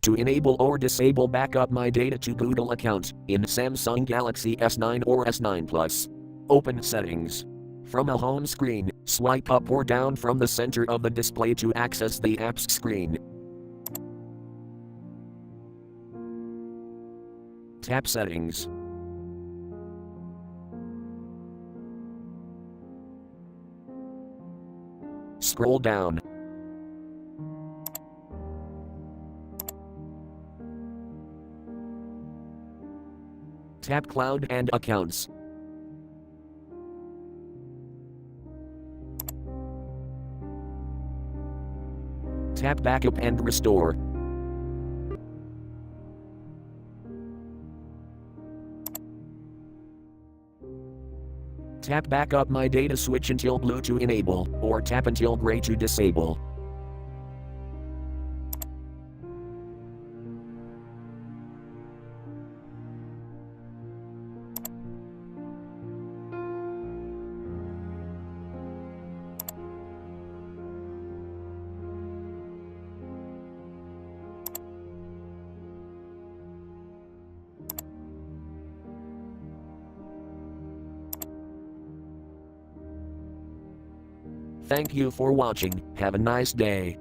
to enable or disable backup my data to Google account in Samsung Galaxy S9 or S9 Plus. Open Settings. From a home screen, swipe up or down from the center of the display to access the apps screen. Tap Settings. Scroll down. Tap Cloud and Accounts. Tap Backup and Restore. Tap Backup My Data, switch until blue to enable, or tap until gray to disable. Thank you for watching. Have a nice day.